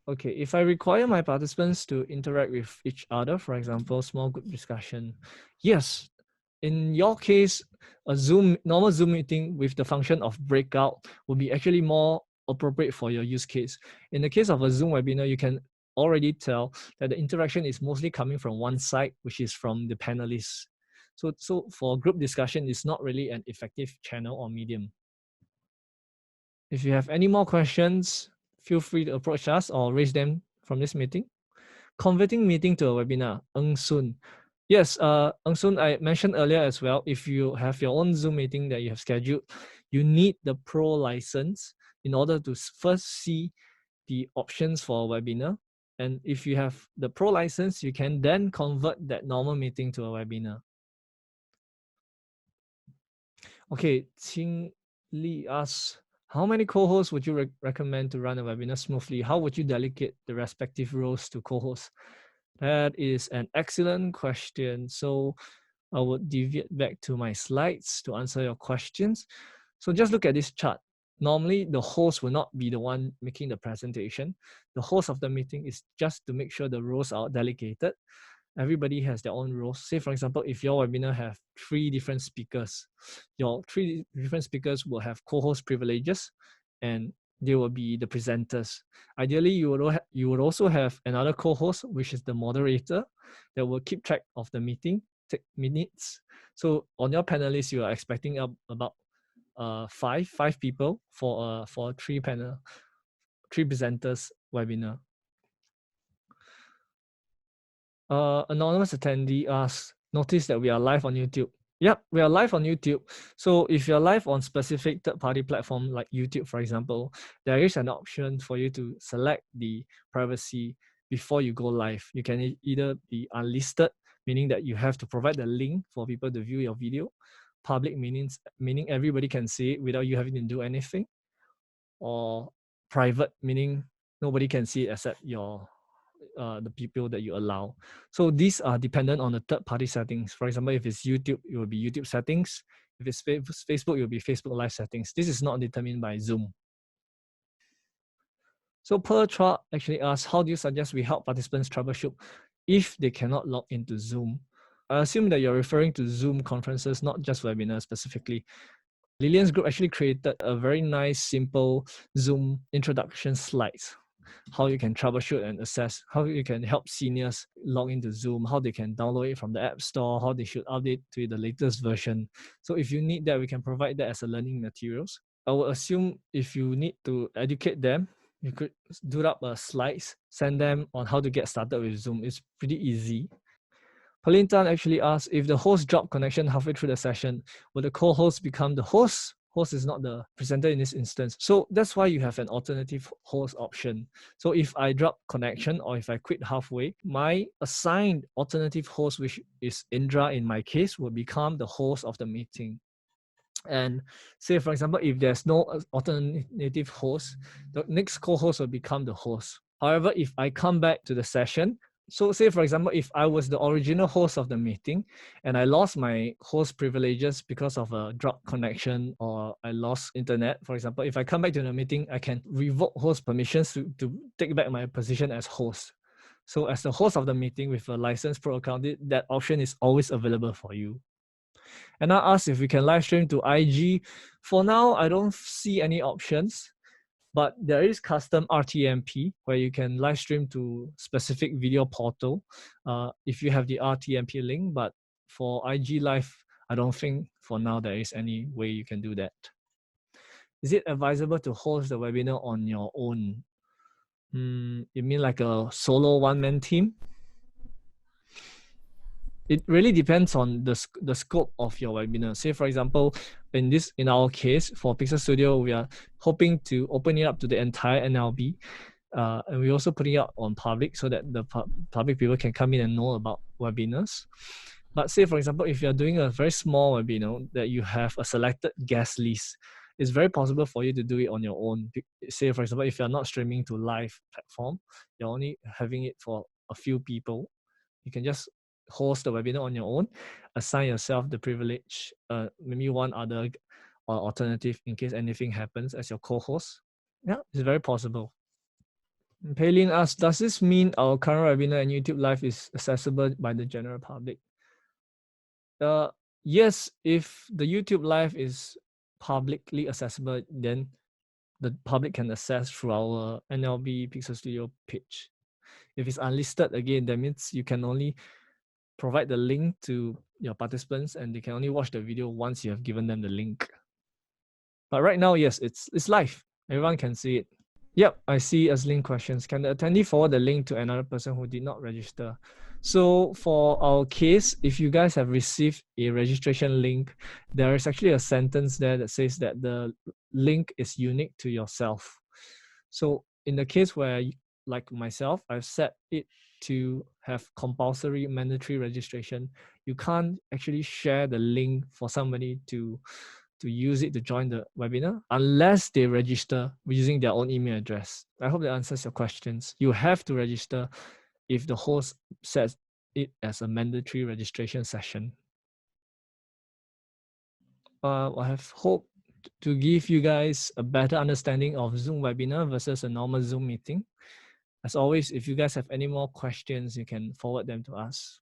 Okay, if I require my participants to interact with each other, for example, small group discussion, yes. In your case, a normal Zoom meeting with the function of breakout will be actually more appropriate for your use case. In the case of a Zoom webinar, you can already tell that the interaction is mostly coming from one side, which is from the panelists. So for group discussion, it's not really an effective channel or medium. If you have any more questions, feel free to approach us or raise them from this meeting. Converting meeting to a webinar, Eng Soon. Yes, Eng Soon, I mentioned earlier as well, if you have your own Zoom meeting that you have scheduled, you need the pro license in order to first see the options for a webinar. And if you have the pro license, you can then convert that normal meeting to a webinar. Okay, Qing Li asks, how many co-hosts would you recommend to run a webinar smoothly? How would you delegate the respective roles to co-hosts? That is an excellent question. So I would deviate back to my slides to answer your questions. So just look at this chart. Normally, the host will not be the one making the presentation. The host of the meeting is just to make sure the roles are delegated. Everybody has their own roles. Say, for example, if your webinar have 3 different speakers, your 3 different speakers will have co-host privileges, and they will be the presenters. Ideally, you would also have another co-host, which is the moderator, that will keep track of the meeting, take minutes. So on your panelists, you are expecting about five people for 3 presenters webinar. Anonymous attendee asks, notice that we are live on YouTube. Yep, we are live on YouTube. So if you're live on specific third-party platform like YouTube, for example, there is an option for you to select the privacy before you go live. You can either be unlisted, meaning that you have to provide the link for people to view your video. Public meaning everybody can see it without you having to do anything. Or private, meaning nobody can see it except the people that you allow. So these are dependent on the third-party settings. For example, if it's YouTube, it will be YouTube settings. If it's Facebook, it will be Facebook Live settings. This is not determined by Zoom. So Pertra actually asks, how do you suggest we help participants troubleshoot if they cannot log into Zoom? I assume that you're referring to Zoom conferences, not just webinars specifically. Lillian's group actually created a very nice, simple Zoom introduction slides. How you can troubleshoot and assess, how you can help seniors log into Zoom, how they can download it from the App Store, how they should update to the latest version. So if you need that, we can provide that as a learning materials. I would assume if you need to educate them, you could do up a slides, send them on how to get started with Zoom. It's pretty easy. Pauline Tan actually asked, if the host drop connection halfway through the session, will the co-host become the host? Host is not the presenter in this instance. So that's why you have an alternative host option. So if I drop connection or if I quit halfway, my assigned alternative host, which is Indra in my case, will become the host of the meeting. And say, for example, if there's no alternative host, the next co-host will become the host. However, if I come back to the session, so say, for example, if I was the original host of the meeting and I lost my host privileges because of a drop connection or I lost internet, for example, if I come back to the meeting, I can revoke host permissions to take back my position as host. So as the host of the meeting with a licensed pro account, that option is always available for you. And I asked if we can live stream to IG. For now, I don't see any options. But there is custom RTMP where you can live stream to specific video portal if you have the RTMP link. But for IG Live, I don't think for now there is any way you can do that. Is it advisable to host the webinar on your own? You mean like a solo one-man team? It really depends on the scope of your webinar. Say, for example, in our case, for PixelStudio, we are hoping to open it up to the entire NLB. And we're also putting it out on public so that the public people can come in and know about webinars. But say, for example, if you're doing a very small webinar that you have a selected guest list, it's very possible for you to do it on your own. Say, for example, if you're not streaming to live platform, you're only having it for a few people, you can just host the webinar on your own, assign yourself the privilege, maybe one other alternative in case anything happens as your co-host. Yeah, it's very possible. Paylin asks, does this mean our current webinar and YouTube Live is accessible by the general public? Yes, if the YouTube Live is publicly accessible, then the public can access through our NLB PixelStudio page. If it's unlisted, again, that means you can only provide the link to your participants and they can only watch the video once you have given them the link. But right now, yes, it's live. Everyone can see it. Yep, I see as link questions. Can the attendee forward the link to another person who did not register? So for our case, if you guys have received a registration link, there is actually a sentence there that says that the link is unique to yourself. So in the case where, like myself, I've set it to have compulsory mandatory registration, you can't actually share the link for somebody to use it to join the webinar unless they register using their own email address. I hope that answers your questions. You have to register if the host sets it as a mandatory registration session. I have hoped to give you guys a better understanding of Zoom webinar versus a normal Zoom meeting. As always, if you guys have any more questions, you can forward them to us.